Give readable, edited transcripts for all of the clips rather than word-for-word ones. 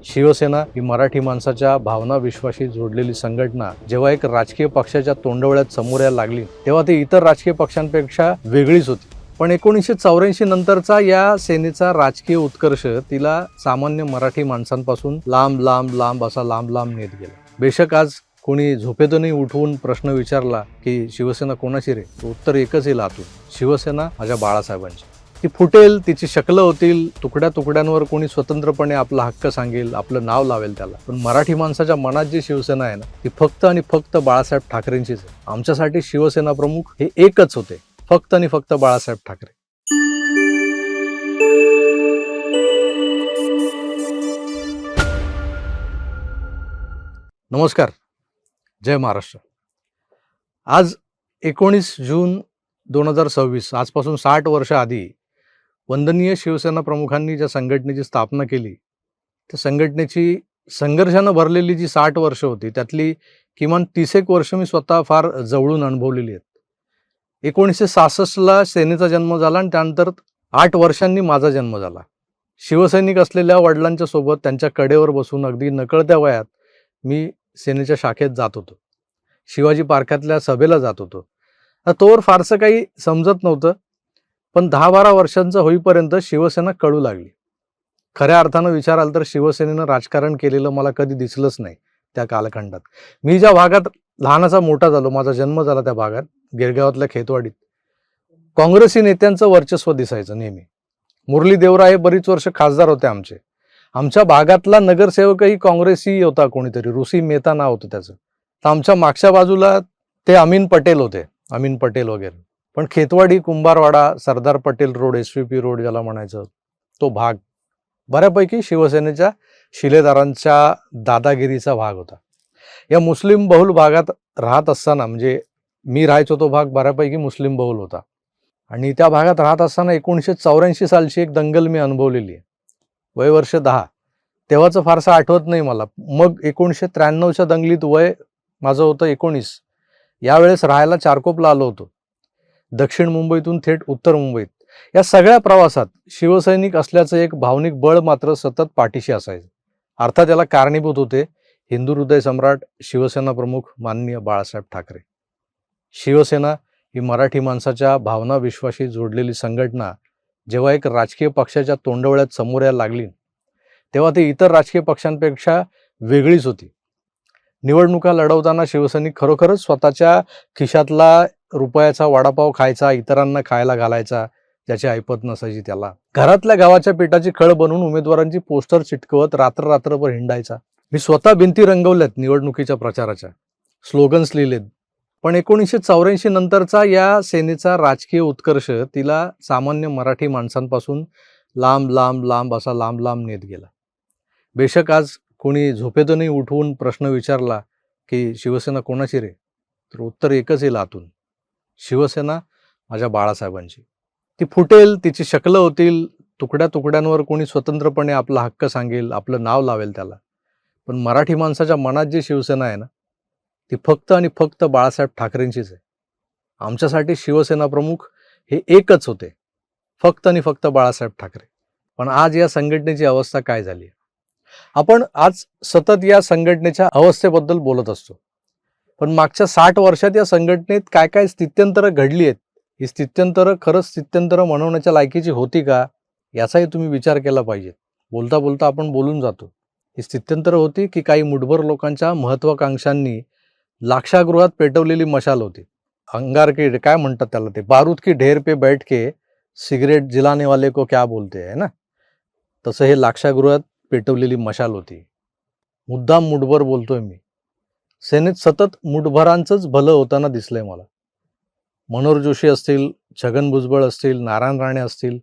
शिवसेना ही मराठी माणसाच्या भावना विश्वाशी जोडलेली संघटना जेव्हा एक राजकीय पक्षाच्या तोंडवळ्यात समोर यायला लागली तेव्हा ती इतर राजकीय पक्षांपेक्षा वेगळीच होती. पण 1984 नंतरचा या सेनेचा राजकीय उत्कर्ष तिला सामान्य मराठी माणसांपासून लांब लांब लांब असा लांब लांब नेत गेला. बेशक आज कोणी झोपेतूनही उठवून प्रश्न विचारला की शिवसेना कोणाची रे, उत्तर एकच येईल आतून, शिवसेना माझ्या बाळासाहेबांची. ती फुटेल, तिची शकलं होतील, तुकड्या तुकड्यांवर कोणी स्वतंत्रपणे आपला हक्क सांगेल, आपलं नाव लावेल त्याला. पण मराठी माणसाच्या मनात जी शिवसेना आहे ना, ती फक्त आणि फक्त बाळासाहेब ठाकरेंचीच आहे. आमच्यासाठी शिवसेना प्रमुख हे एकच होते, फक्त आणि फक्त बाळासाहेब ठाकरे. नमस्कार, जय महाराष्ट्र. आज 19 जून 2026, आजपासून 60 वर्ष आधी वंदनीय शिवसेना प्रमुखांनी ज्या संघटनेची स्थापना केली, त्या संघटनेची संघर्षानं भरलेली जी 60 वर्ष होती, त्यातली किमान 30 वर्ष मी स्वतः फार जवळून अनुभवलेली आहेत. 1966ला सेनेचा जन्म झाला आणि त्यानंतर 8 वर्षांनी माझा जन्म झाला. शिवसैनिक असलेल्या वडिलांच्या सोबत त्यांच्या कडेवर बसून अगदी नकळत्या वयात मी सेनेच्या शाखेत जात होतो. शिवाजी पार्कातल्या सभेला जात होतो. तोवर फारसं काही समजत नव्हतं, पण 10-12 वर्षांचं होईपर्यंत शिवसेना कळू लागली. खऱ्या अर्थानं विचाराल तर शिवसेनेनं राजकारण केलेलं मला कधी दिसलंच नाही त्या कालखंडात. मी ज्या भागात लहानाचा मोठा झालो, माझा जन्म झाला त्या भागात, गिरगावातल्या खेतवाडीत, काँग्रेसी नेत्यांचं वर्चस्व दिसायचं नेहमी. मुरली देवराय बरीच वर्ष खासदार होते आमचे. आमच्या भागातला नगरसेवकही काँग्रेसी होता, कोणीतरी रुसी मेहता नाव होतं त्याचं. तर आमच्या मागच्या बाजूला ते अमीन पटेल होते, अमीन पटेल वगैरे. पण खेतवाडी, Kumbharwada, Sardar Patel road, SVP road ज्याला म्हणायचं, तो भाग बऱ्यापैकी शिवसेनेच्या शिलेदारांच्या दादागिरीचा भाग होता. या मुस्लिम बहुल भागात राहत असताना, म्हणजे मी राहायचो तो भाग बऱ्यापैकी मुस्लिम बहुल होता, आणि त्या भागात राहत असताना 1984 सालची एक दंगल मी अनुभवलेली आहे. वय वर्ष 10. तेव्हाचं फारसं आठवत नाही मला. मग 1993च्या दंगलीत वय माझं होतं 19. यावेळेस राहायला चारकोपला आलो होतो, दक्षिण मुंबईतून थेट उत्तर मुंबईत. या सगळ्या प्रवासात शिवसैनिक असल्याचं एक भावनिक बळ मात्र सतत पाठीशी असायचं. अर्थात याला कारणीभूत होते हिंदू हृदय सम्राट, शिवसेना प्रमुख माननीय बाळासाहेब ठाकरे. शिवसेना ही मराठी माणसाच्या भावना विश्वाशी जोडलेली संघटना जेव्हा एक राजकीय पक्षाच्या तोंडवळ्यात समोर यायला लागली तेव्हा ती इतर राजकीय पक्षांपेक्षा वेगळीच होती. निवडणुका लढवताना शिवसैनिक खरोखरच स्वतःच्या खिशातला रुपयाचा वडापाव खायचा, इतरांना खायला घालायचा, ज्याची ऐपत नसायची त्याला. घरातल्या गावाच्या पिठाची खळ बनवून उमेदवारांची पोस्टर चिटकवत रात्रभर हिंडायचा. मी स्वतः भिंती रंगवल्यात निवडणुकीच्या प्रचाराच्या, स्लोगन्स लिहिलेत. पण 1984 नंतरचा या सेनेचा राजकीय उत्कर्ष तिला सामान्य मराठी माणसांपासून लांब लांब लांब असा लांब लांब नेत गेला. बेशक आज कोणी झोपेतूनही उठवून प्रश्न विचारला की शिवसेना कोणाची रे, तर उत्तर एकच येईल आतून, शिवसेना माझ्या बाळासाहेबांची. ती फुटेल, तिची शकलं होतील, तुकड्या तुकड्यांवर कोणी स्वतंत्रपणे आपला हक्क सांगेल, आपलं नाव लावेल त्याला. पण मराठी माणसाच्या मनात जी शिवसेना आहे ना, ती फक्त आणि फक्त बाळासाहेब ठाकरेंचीच आहे. आमच्यासाठी शिवसेना प्रमुख हे एकच होते, फक्त आणि फक्त बाळासाहेब ठाकरे. पण आज या संघटनेची अवस्था काय झाली? आपण आज सतत या संघटनेच्या अवस्थेबद्दल बोलत असतो, पण मागच्या 60 वर्षात या संघटनेत काय काय स्थित्यंतरं घडली आहेत, ही स्थित्यंतरं खरंच स्थित्यंतरं म्हणवण्याच्या लायकीची होती का, याचाही तुम्ही विचार केला पाहिजे. बोलता बोलता आपण बोलून जातो. ही स्थित्यंतरं होती की काही मुठभर लोकांच्या महत्वाकांक्षांनी लाक्षागृहात पेटवलेली मशाल होती. अंगार के काय म्हणतात त्याला, ते बारूद की ढेर पे बैठ के सिगरेट जिलाने वाले को क्या बोलते है ना, तसं हे लाक्षागृहात पेटवलेली मशाल होती. मुद्दाम मुठभर बोलतोय मी. सेनेत सतत मुठभरांचंच भलं होताना दिसलंय मला. मनोहर जोशी असतील, छगन भुजबळ असतील, नारायण राणे असतील,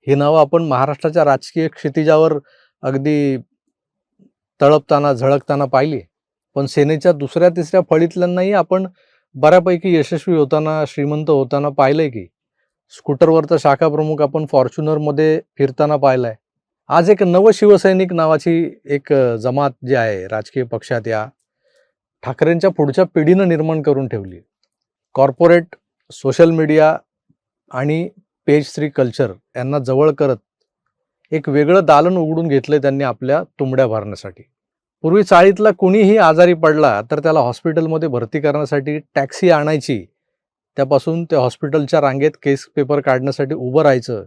ही नावं आपण महाराष्ट्राच्या राजकीय क्षितिजावर अगदी तळपताना झळकताना पाहिली. पण सेनेच्या दुसऱ्या तिसऱ्या फळीतल्यांनाही आपण बऱ्यापैकी यशस्वी होताना, श्रीमंत होताना पाहिलंय की. स्कूटरवरचा शाखा प्रमुख आपण फॉर्च्युनरमध्ये फिरताना पाहिलाय. आज एक नव शिवसैनिक नावाची एक जमात जी आहे राजकीय पक्षात, या ठाकरेंच्या पुढच्या पिढीनं निर्माण करून ठेवली. कॉर्पोरेट, सोशल मीडिया आणि पेज 3 कल्चर यांना जवळ करत एक वेगळं दालन उघडून घेतलंय त्यांनी आपल्या तुंबड्या भरण्यासाठी. पूर्वी चाळीतला कुणीही आजारी पडला तर त्याला हॉस्पिटलमध्ये भरती करण्यासाठी टॅक्सी आणायची, त्यापासून त्या हॉस्पिटलच्या रांगेत केस पेपर काढण्यासाठी उभं राहायचं,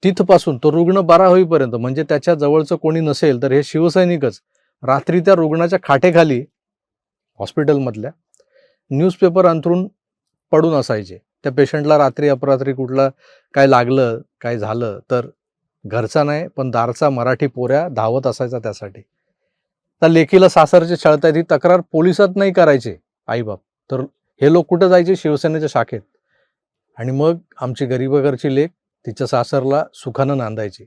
तिथपासून तो रुग्ण बरा होईपर्यंत, म्हणजे त्याच्या जवळचं कोणी नसेल तर हे शिवसैनिकच रात्री त्या रुग्णाच्या खाटेखाली हॉस्पिटलमधल्या न्यूजपेपर अंथरून पडून असायचे. त्या पेशंटला रात्री अपरात्री कुठलं काय लागलं, काय झालं तर घरचा नाही पण दारचा मराठी पोऱ्या धावत असायचा त्यासाठी. त्या लेकीला सासरचे छळतायत ही तक्रार पोलिसात नाही करायचे आईबाप, तर हे लोक कुठं जायचे? शिवसेनेच्या शाखेत. आणि मग आमची गरीबघरची लेक तिच्या सासरला सुखानं नांदायची.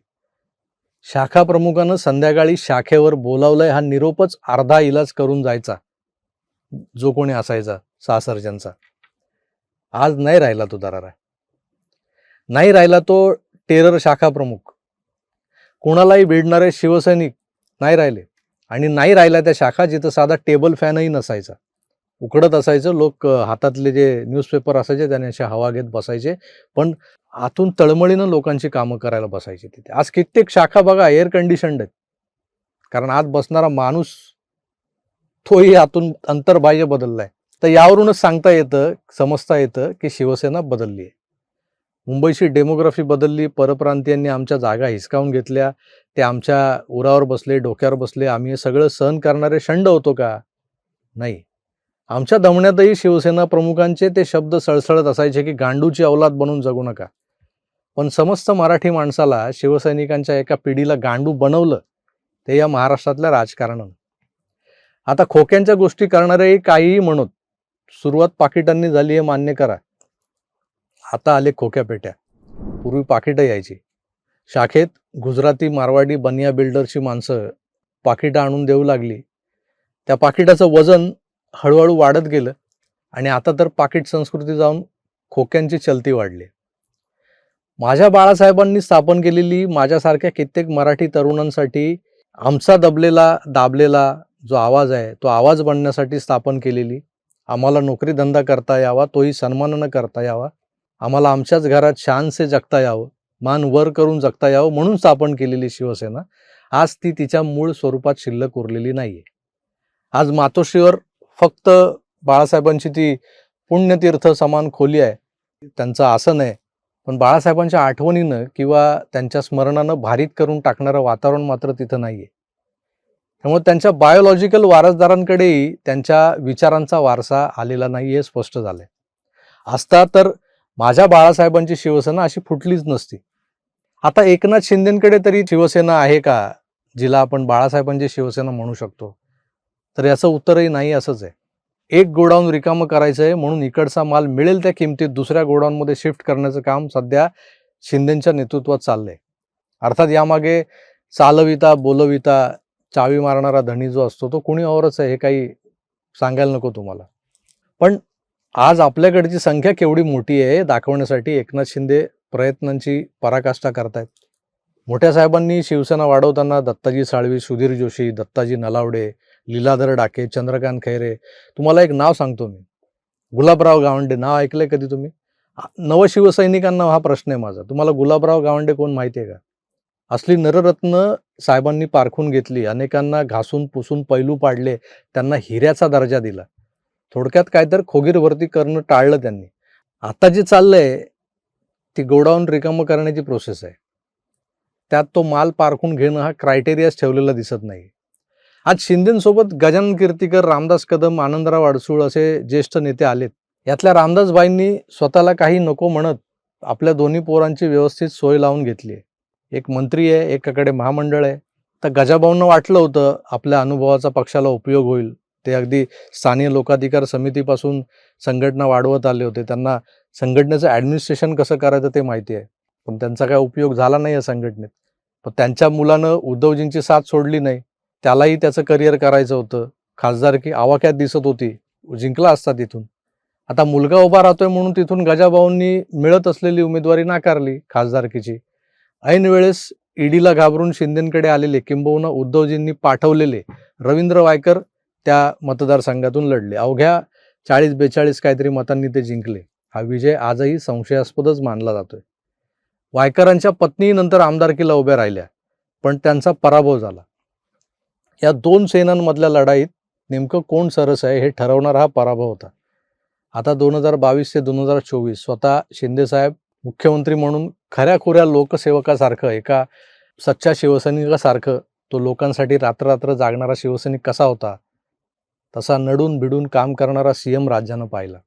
शाखा प्रमुखानं संध्याकाळी शाखेवर बोलावलंय हा निरोपच अर्धा इलाज करून जायचा जो कोणी असायचा सासरच्यांचा. आज नाही राहिला तो दरारा, नाही राहिला तो टेरर शाखा प्रमुख. कोणालाही भिडणारे शिवसैनिक नाही राहिले, आणि नाही राहिला त्या शाखा जिथं साधा टेबल फॅनही नसायचा, उकडत असायचं. लोक हातातले जे न्यूजपेपर असायचे त्याने असे हवा घेत बसायचे, पण आतून तळमळीनं लोकांची कामं करायला बसायची तिथे. आज कित्येक शाखा बघा एअर कंडिशन्ड आहेत, कारण आत बसणारा माणूस तोही आतून अंतर्बाह्य बदललाय. तर यावरूनच सांगता येतं, समजता येतं की शिवसेना बदलली आहे. मुंबईची डेमोग्राफी बदलली, परप्रांतीयांनी आमच्या जागा हिसकावून घेतल्या, ते आमच्या उरावर बसले, डोक्यावर बसले. आम्ही हे सगळं सहन करणारे षंड होतो का? नाही. आमच्या दमण्यातही शिवसेना प्रमुखांचे ते शब्द सळसळत असायचे की गांडूची औलाद बनून जगू नका. पण समस्त मराठी माणसाला शिवसैनिकांच्या एका पिढीला गांडू बनवलं ते या महाराष्ट्रातल्या राजकारणानं. आता खोक्यांच्या गोष्टी करणारे काहीही म्हणत, सुरुवात पाकिटांनी झाली हे मान्य करा. आता आले खोक्या पेट्या. पूर्वी पाकिटं यायची शाखेत. गुजराती, मारवाडी, बनिया बिल्डरची माणसं पाकिटं आणून देऊ लागली. त्या पाकिटाचं वजन हळूहळू वाढत गेलं, आणि आता तर पाकिट संस्कृती जाऊन खोक्यांची चलती वाढली. माझ्या बाळासाहेबांनी स्थापन केलेली माझ्यासारख्या कित्येक मराठी तरुणांसाठी आमचा दबलेला दाबलेला जो आवाज आहे तो आवाज बनण्यासाठी स्थापन केलेली, आम्हाला नोकरी धंदा करता यावा, तोही सन्मानानं करता यावा, आम्हाला आमच्याच घरात छानसे जगता यावं, मान वर करून जगता यावं म्हणून स्थापन केलेली शिवसेना आज ती तिच्या मूळ स्वरूपात शिल्लक उरलेली नाहीये. आज मातोश्रीवर फक्त बाळासाहेबांची ती पुण्यतीर्थ समान खोली आहे, त्यांचं आसन आहे, पण बाळासाहेबांच्या आठवणीनं किंवा त्यांच्या स्मरणानं भारीत करून टाकणारं वातावरण मात्र तिथं नाहीये. त्यामुळे त्यांच्या बायोलॉजिकल वारसदारांकडेही त्यांच्या विचारांचा वारसा आलेला नाही हे स्पष्ट झालंय. असता तर माझ्या बाळासाहेबांची शिवसेना अशी फुटलीच नसती. आता एकनाथ शिंदेकडे तरी शिवसेना आहे का जिला आपण बाळासाहेबांची शिवसेना म्हणू शकतो? तर याचं उत्तरही नाही असंच आहे. एक गोडाऊन रिकामं करायचं आहे म्हणून इकडचा माल मिळेल त्या किमतीत दुसऱ्या गोडाऊनमध्ये शिफ्ट करण्याचं काम सध्या शिंदेच्या नेतृत्वात चाललंय. अर्थात यामागे चालविता बोलविता चावी मारणारा धनी जो असतो तो कुणी औरच आहे हे काही सांगायला नको तुम्हाला. पण आज आपल्याकडची संख्या केवढी मोठी आहे दाखवण्यासाठी एकनाथ शिंदे प्रयत्नांची पराकाष्ठा करतायत. मोठ्या साहेबांनी शिवसेना वाढवताना दत्ताजी साळवी, सुधीर जोशी, दत्ताजी नलावडे, लीलाधर डाके, चंद्रकांत खैरे, तुम्हाला एक नाव सांगतो मी, गुलाबराव गावंडे नाव ऐकलंय कधी तुम्ही? नवशिवसैनिकांना हा प्रश्न आहे माझा, तुम्हाला गुलाबराव गावंडे कोण माहिती आहे का? असली नररत्न साहेबांनी पारखून घेतली, अनेकांना घासून पुसून पैलू पाडले, त्यांना हिऱ्याचा दर्जा दिला. थोडक्यात काय तर खोगीर भरती करणं टाळलं त्यांनी. आता जे चाललंय ती गोडाऊन रिकामं करण्याची प्रोसेस आहे. त्यात तो माल पारखून घेणं हा क्रायटेरियाच ठेवलेला दिसत नाही. आज शिंदेसोबत गजानन कीर्तीकर, रामदास कदम, आनंदराव अडसूळ असे ज्येष्ठ नेते आलेत. यातल्या रामदासबाईंनी स्वतःला काही नको म्हणत आपल्या दोन्ही पोरांची व्यवस्थित सोय लावून घेतली आहे. एक मंत्री आहे, एकाकडे महामंडळ आहे. तर गजाभाऊंना वाटलं होतं आपल्या अनुभवाचा पक्षाला उपयोग होईल. ते अगदी स्थानिक लोकाधिकार समितीपासून संघटना वाढवत आले होते, त्यांना संघटनेचं ॲडमिनिस्ट्रेशन कसं करायचं ते माहिती आहे. पण त्यांचा काय उपयोग झाला नाही या संघटनेत. पण त्यांच्या मुलानं उद्धवजींची साथ सोडली नाही, त्यालाही त्याचं करिअर करायचं होतं. खासदारकी आवाक्यात दिसत होती, जिंकला असता तिथून. आता मुलगा उभा राहतोय म्हणून तिथून गजाभाऊंनी मिळत असलेली उमेदवारी नाकारली खासदारकीची. ऐन वेळेस ईडीला घाबरून शिंदेकडे आलेले किंबहुना उद्धवजींनी पाठवलेले रवींद्र वायकर त्या मतदारसंघातून लढले. अवघ्या 40-42 काहीतरी मतांनी ते जिंकले. हा विजय आजही संशयास्पदच मानला जातोय. वायकरांच्या पत्नी नंतर आमदारकीला उभ्या राहिल्या. पण त्यांचा पराभव झाला. या दोन सेनांमधल्या लढाईत नेमकं कोण सरस आहे हे ठरवणारा हा पराभव होता. आता 2022 ते 2024 स्वतः शिंदेसाहेब मुख्यमंत्री म्हणून खऱ्याखुऱ्या लोकसेवकासारखं, एका सच्च्या शिवसैनिकासारखं तो लोकांसाठी रात्र जागणारा शिवसैनिक कसा होता तसा नडून भिडून काम करणारा CM राज्यानं पाहिला.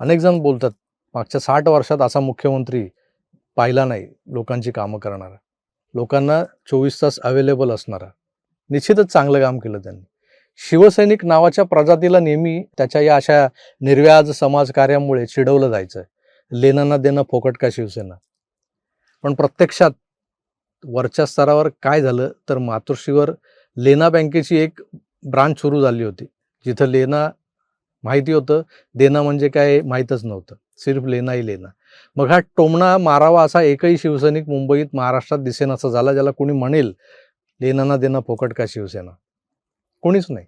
अनेक जण बोलतात मागच्या 60 वर्षात असा मुख्यमंत्री पाहिला नाही लोकांची कामं करणारा, लोकांना 24 तास अवेलेबल असणारा. निश्चितच चांगलं काम केलं त्यांनी. शिवसैनिक नावाच्या प्रजातीला नेहमी त्याच्या या अशा निर्व्याज समाजकार्यामुळे चिडवलं जायचं. लेनांना देणं फोकट का शिवसेना. पण प्रत्यक्षात वरच्या स्तरावर काय झालं तर मातोश्रीवर लेना बँकेची एक ब्रांच सुरू झाली होती, जिथं लेना माहिती होतं, देणं म्हणजे काय माहीतच नव्हतं, सिर्फ लेना ही लेना. मग हा टोमणा मारावा असा एकही शिवसैनिक मुंबईत महाराष्ट्रात दिसेनासा झाला ज्याला कोणी म्हणेल लेनांना देणं फोकट का शिवसेना. कोणीच नाही.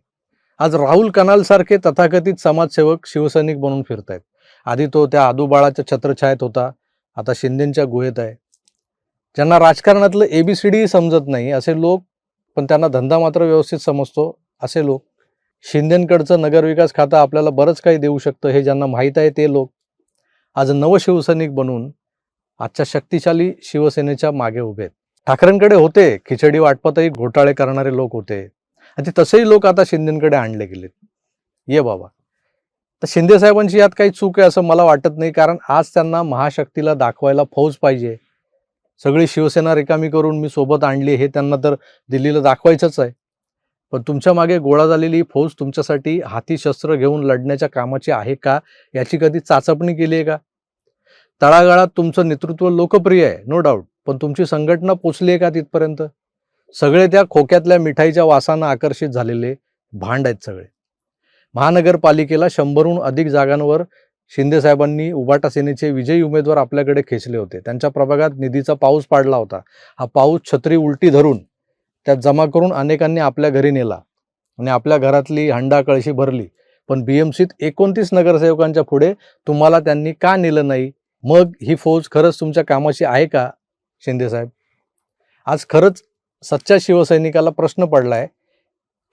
आज राहुल कनालसारखे तथाकथित समाजसेवक शिवसैनिक बनून फिरतायत. आधी तो त्या आदूबाळाच्या छत्रछायेत होता, आता शिंदेंच्या गुहेत आहे. ज्यांना राजकारणातलं ABCD समजत नाही असे लोक, पण त्यांना धंदा मात्र व्यवस्थित समजतो असे लोक. शिंदेंकडचं नगरविकास खातं आपल्याला बरंच काही देऊ शकतं हे ज्यांना माहीत आहे ते लोक आज नवशिवसैनिक बनून आजच्या शक्तिशाली शिवसेनेच्या मागे उभे आहेत. ठाकरेंकडे होते, खिचडी वाटपातही घोटाळे करणारे लोक होते, आणि तसेही लोक आता शिंदेंकडे आणले गेलेत. ये बाबा. तर शिंदे साहेबांची यात काही चूक आहे असं मला वाटत नाही, कारण आज त्यांना महाशक्तीला दाखवायला फौज पाहिजे. सगळी शिवसेना रिकामी करून मी सोबत आणली हे त्यांना तर दिल्लीला दाखवायचंच आहे. पण तुमच्या मागे गोळा झालेली फौज तुमच्यासाठी हाती शस्त्र घेऊन लढण्याच्या कामाची आहे का याची कधी चाचपणी केली आहे का? तळागाळात तुमचं नेतृत्व लोकप्रिय आहे, नो डाऊट, पण तुमची संघटना पोचली आहे का तिथपर्यंत? सगळे त्या खोक्यातल्या मिठाईच्या वासानं आकर्षित झालेले भांड आहेत सगळे. महानगरपालिकेला 100हून अधिक जागांवर शिंदे साहेबांनी उबाटा सेनेचे विजयी उमेदवार आपल्याकडे खेचले होते. त्यांच्या प्रभागात निधीचा पाऊस पाडला होता. हा पाऊस छत्री उलटी धरून त्यात जमा करून अनेकांनी आपल्या घरी नेला आणि आपल्या घरातली हंडा कळशी भरली. पण BMCत 29 नगरसेवकांच्या पुढे तुम्हाला त्यांनी का नेलं नाही? मग ही फौज खरंच तुमच्या कामाची आहे का शिंदेसाहेब? आज खरंच सच्च्या शिवसैनिकाला प्रश्न पडलाय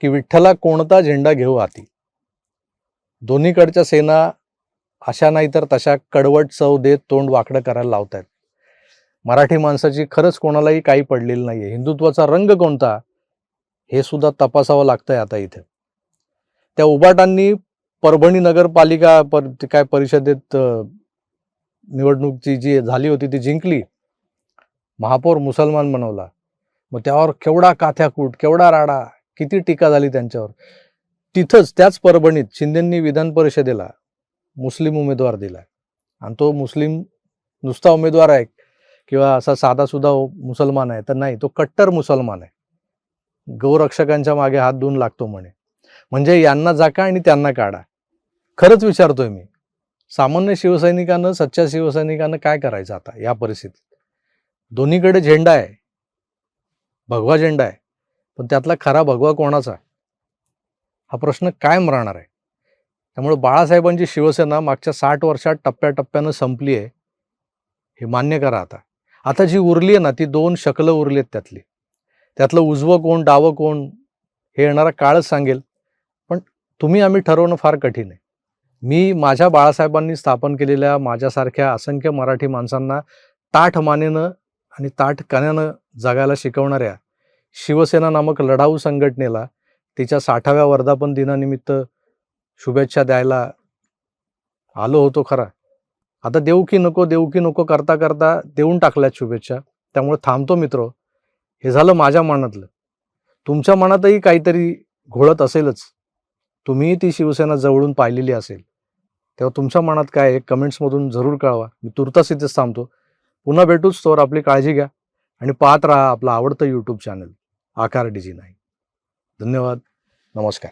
की विठ्ठला कोणता झेंडा घेऊ हाती? दोन्हीकडच्या सेना अशा नाही तर तशा कडवट चव देत तोंड वाकडं करायला लावतायत. मराठी माणसाची खरंच कोणालाही काही पडलेलं नाहीये. हिंदुत्वाचा रंग कोणता हे सुद्धा तपासावं लागतंय आता इथे. त्या उबाटांनी परभणी नगरपालिका काय परिषदेत निवडणूकची जी झाली होती ती जिंकली. महापौर मुसलमान बनवला. मग त्यावर केवढा काथ्याकूट, केवढा राडा, किती टीका झाली त्यांच्यावर. तिथंच त्याच परभणीत शिंदेंनी विधान परिषदेला मुस्लिम उमेदवार दिला, आणि तो मुस्लिम नुसता उमेदवार आहे किंवा असा साधासुद्धा मुसलमान आहे तर नाही, तो कट्टर मुसलमान आहे. गौरक्षकांच्या मागे हात धुवून लागतो म्हणे. म्हणजे यांना जाका आणि त्यांना काढा. खरंच विचारतोय मी, सामान्य शिवसैनिकानं, सच्च्या शिवसैनिकानं काय करायचं आता या परिस्थितीत? दोन्हीकडे झेंडा आहे, भगवा झेंडा आहे, पण त्यातला खरा भगवा कोणाचा हा प्रश्न कायम राहणार आहे. त्यामुळे बाळासाहेबांची शिवसेना मागच्या 60 वर्षात टप्प्याटप्प्यानं संपली आहे हे मान्य करा. आता जी उरली आहे ना ती 2 शकलं उरली आहेत. त्यातलं उजवं कोण डावं कोण हे येणारा काळच सांगेल. पण तुम्ही आम्ही ठरवणं फार कठीण आहे. मी माझ्या बाळासाहेबांनी स्थापन केलेल्या माझ्यासारख्या असंख्य मराठी माणसांना ताठ मानेनं आणि ताठ कण्यानं जगायला शिकवणाऱ्या शिवसेना नामक लढाऊ संघटनेला तिच्या 60व्या वर्धापन दिनानिमित्त शुभेच्छा द्यायला आलो होतो खरा. आता देऊ की नको करता करता देऊन टाकल्यात शुभेच्छा. त्यामुळे थांबतो मित्र. हे झालं माझ्या मनातलं. तुमच्या मनातही काहीतरी घोळत असेलच. तुम्ही ती शिवसेना जवळून पाहिलेली असेल, तेव्हा तुमच्या मनात काय आहे कमेंट्समधून जरूर कळवा. मी तुर्तास इथेच थांबतो. पुन्हा भेटूच. तोवर आपली काळजी घ्या आणि पाहत राहा आपलं आवडतं YouTube चॅनल आकार DG9. धन्यवाद. नमस्कार.